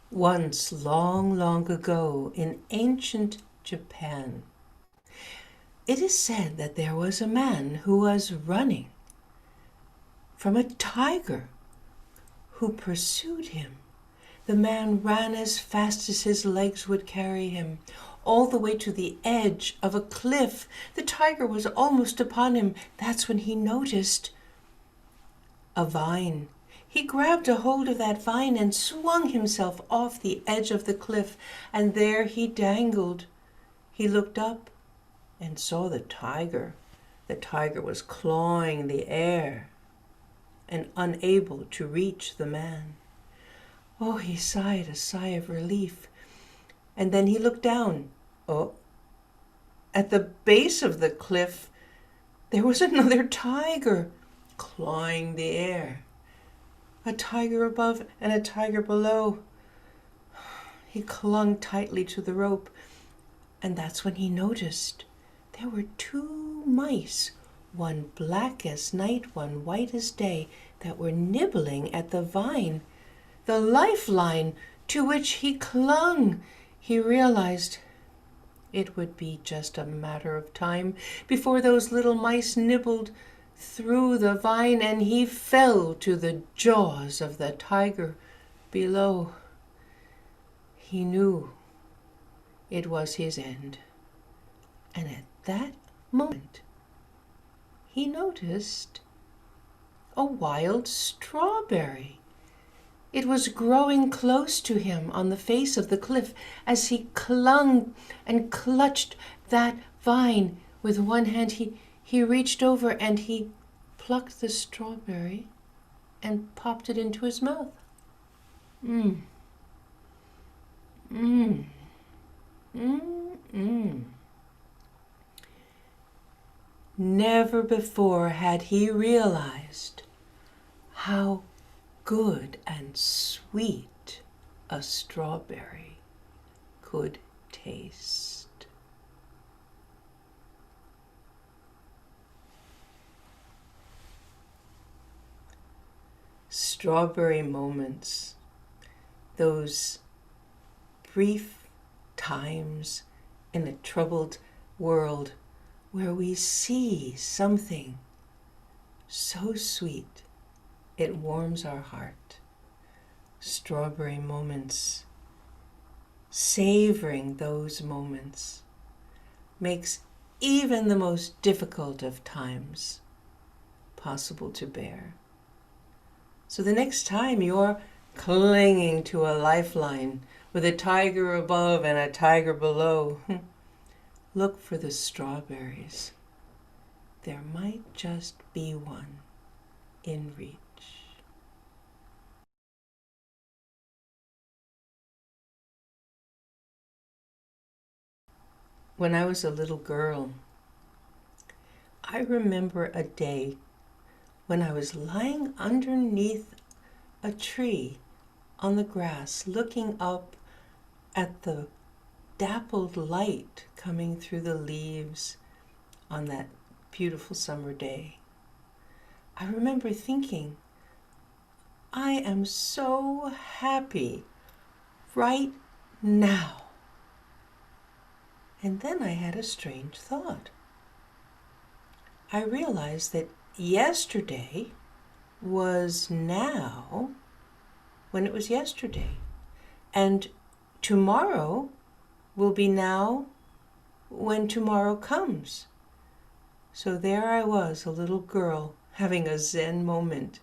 Once, long, long ago, in ancient Japan, it is said that there was a man who was running from a tiger who pursued him. The man ran as fast as his legs would carry him, all the way to the edge of a cliff. The tiger was almost upon him. That's when he noticed a vine. He grabbed a hold of that vine and swung himself off the edge of the cliff, and there he dangled. He looked up and saw the tiger. The tiger was clawing the air and unable to reach the man. Oh, he sighed a sigh of relief. And then he looked down. Oh, at the base of the cliff, there was another tiger clawing the air. A tiger above and a tiger below. He clung tightly to the rope, and that's when he noticed there were two mice, one black as night, one white as day, that were nibbling at the vine, the lifeline to which he clung. He realized it would be just a matter of time before those little mice nibbled through the vine and he fell to the jaws of the tiger below. He knew it was his end. And at that moment, he noticed a wild strawberry. It was growing close to him on the face of the cliff as he clung and clutched that vine. With one hand, he reached over and he plucked the strawberry and popped it into his mouth. Mmm. Mmm. Mmm. Mmm. Never before had he realized how good and sweet a strawberry could taste. Strawberry moments, those brief times in a troubled world where we see something so sweet it warms our heart. Strawberry moments, savoring those moments, makes even the most difficult of times possible to bear. So the next time you're clinging to a lifeline with a tiger above and a tiger below, look for the strawberries. There might just be one in reach. When I was a little girl, I remember a day when I was lying underneath a tree on the grass, looking up at the dappled light coming through the leaves on that beautiful summer day. I remember thinking, I am so happy right now. And then I had a strange thought. I realized that yesterday was now when it was yesterday, and tomorrow will be now when tomorrow comes. So there I was, a little girl, having a Zen moment,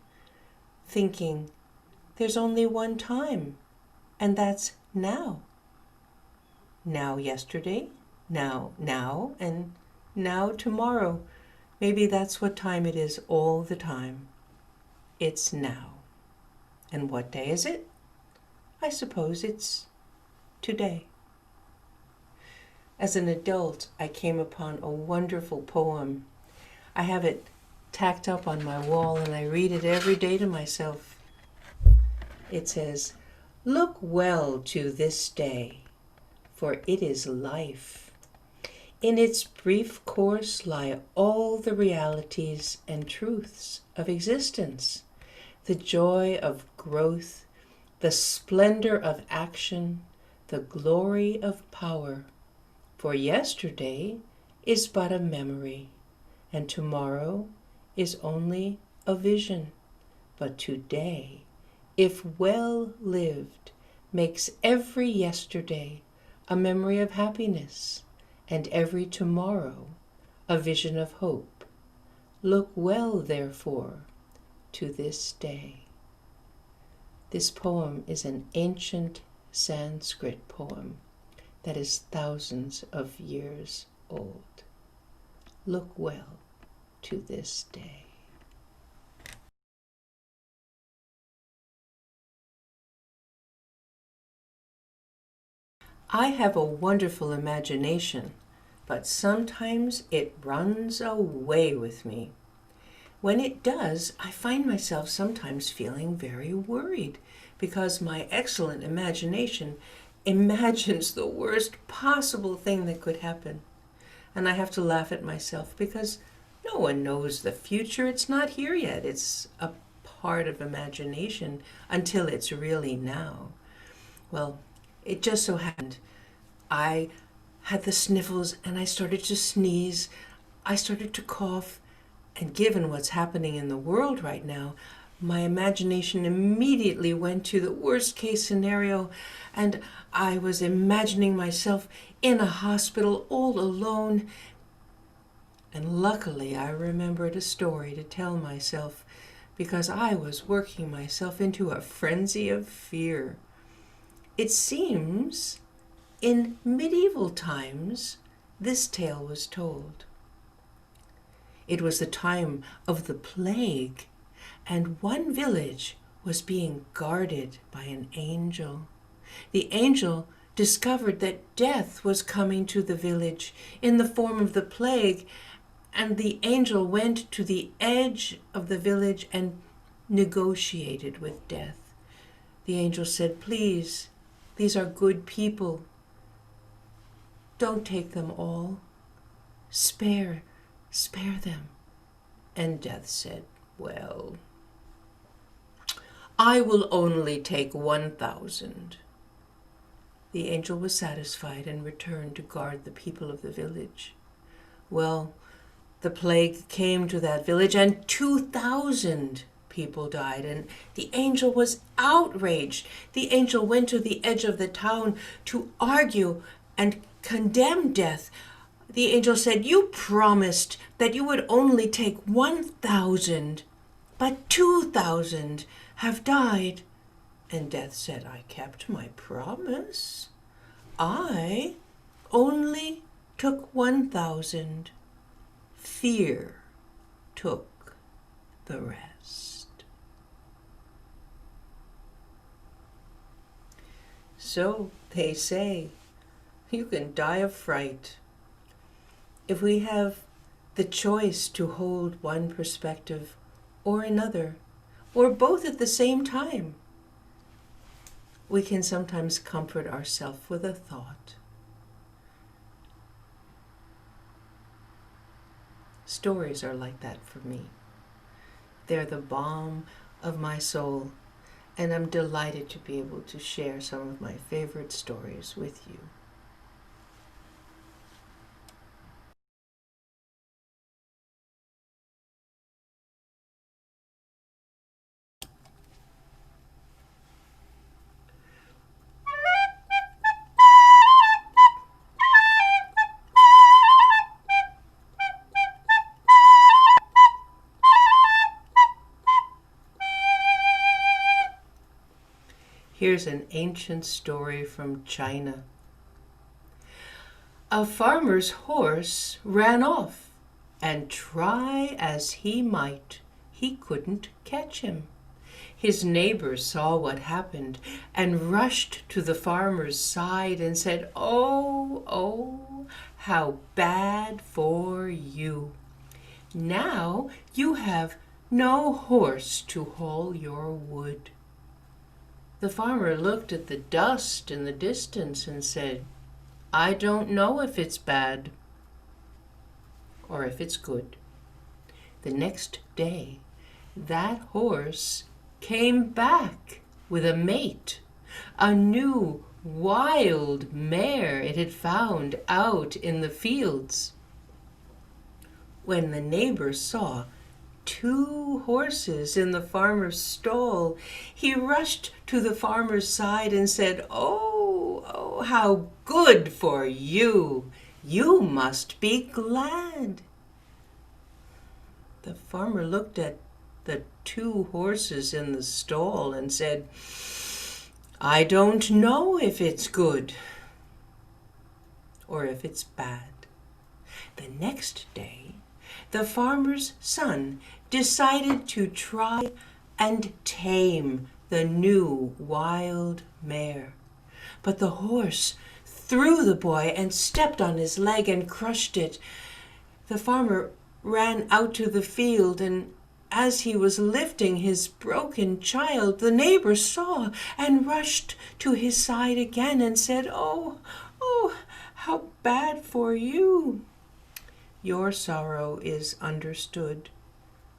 thinking, there's only one time, and that's now. Now yesterday, now, and now tomorrow. Maybe that's what time it is all the time. It's now. And what day is it? I suppose it's today. As an adult, I came upon a wonderful poem. I have it tacked up on my wall and I read it every day to myself. It says, "Look well to this day, for it is life. In its brief course lie all the realities and truths of existence, the joy of growth, the splendor of action, the glory of power. For yesterday is but a memory, and tomorrow is only a vision. But today, if well lived, makes every yesterday a memory of happiness, and every tomorrow a vision of hope. Look well, therefore, to this day. This poem is an ancient Sanskrit poem that is thousands of years old. Look well to this day. I have a wonderful imagination, but sometimes it runs away with me. When it does, I find myself sometimes feeling very worried because my excellent imagination imagines the worst possible thing that could happen. And I have to laugh at myself because no one knows the future. It's not here yet. It's a part of imagination until it's really now. Well, it just so happened I had the sniffles and I started to sneeze. I started to cough. And given what's happening in the world right now, my imagination immediately went to the worst case scenario, and I was imagining myself in a hospital all alone. And luckily, I remembered a story to tell myself because I was working myself into a frenzy of fear. It seems in medieval times, this tale was told. It was the time of the plague, and one village was being guarded by an angel. The angel discovered that death was coming to the village in the form of the plague, and the angel went to the edge of the village and negotiated with death. The angel said, "Please, these are good people. Don't take them all. Spare them." And death said, "Well, I will only take 1,000. The angel was satisfied and returned to guard the people of the village. Well, the plague came to that village and 2,000 people died, and the angel was outraged. The angel went to the edge of the town to argue and condemn death. The angel said, "You promised that you would only take 1,000, but 2,000 have died." And death said, "I kept my promise. I only took 1,000. Fear took the rest." So they say, you can die of fright. If we have the choice to hold one perspective or another, or both at the same time, we can sometimes comfort ourselves with a thought. Stories are like that for me. They're the balm of my soul, and I'm delighted to be able to share some of my favorite stories with you. Here's an ancient story from China. A farmer's horse ran off, and try as he might, he couldn't catch him. His neighbors saw what happened and rushed to the farmer's side and said, "Oh, oh, how bad for you. Now you have no horse to haul your wood." The farmer looked at the dust in the distance and said, "I don't know if it's bad or if it's good." The next day, that horse came back with a mate, a new wild mare it had found out in the fields. When the neighbor saw 2 horses in the farmer's stall, he rushed to the farmer's side and said, "Oh, how good for you! You must be glad." The farmer looked at the 2 horses in the stall and said, "I don't know if it's good or if it's bad." The next day, the farmer's son decided to try and tame the new wild mare. But the horse threw the boy and stepped on his leg and crushed it. The farmer ran out to the field, and as he was lifting his broken child, the neighbor saw and rushed to his side again and said, "Oh, how bad for you! Your sorrow is understood."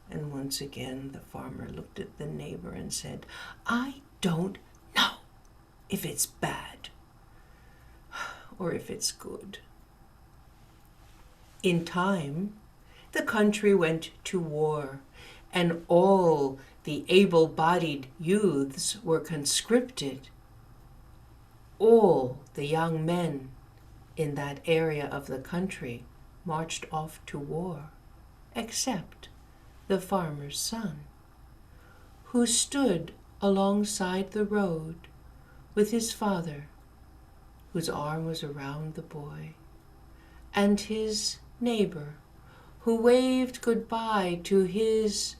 And once again the farmer looked at the neighbor and said, "I don't know if it's bad or if it's good." In time, the country went to war, and all the able-bodied youths were conscripted. All the young men in that area of the country marched off to war, except the farmer's son, who stood alongside the road with his father, whose arm was around the boy, and his neighbor, who waved goodbye to his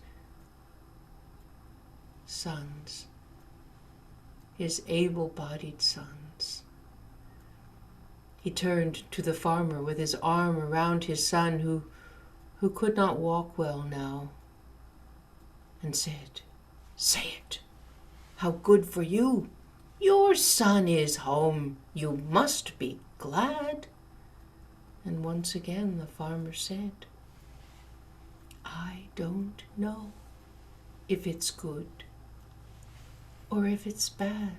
sons, his able-bodied sons. He turned to the farmer with his arm around his son, who could not walk well now, and said, "Say it. How good for you! Your son is home. You must be glad." And once again the farmer said, "I don't know if it's good or if it's bad."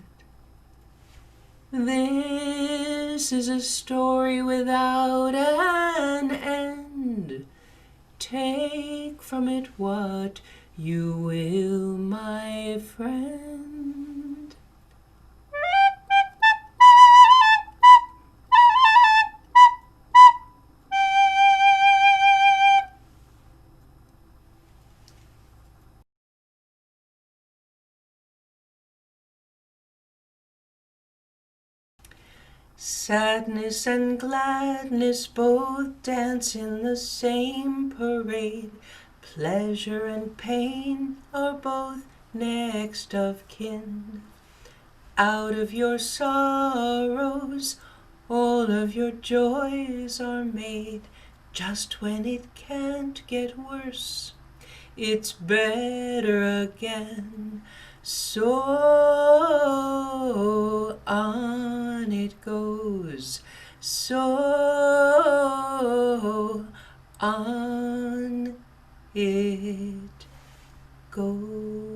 This is a story without an end. Take from it what you will, my friend. Sadness and gladness both dance in the same parade. Pleasure and pain are both next of kin. Out of your sorrows, all of your joys are made. Just when it can't get worse, it's better again. So on it goes, so on it goes.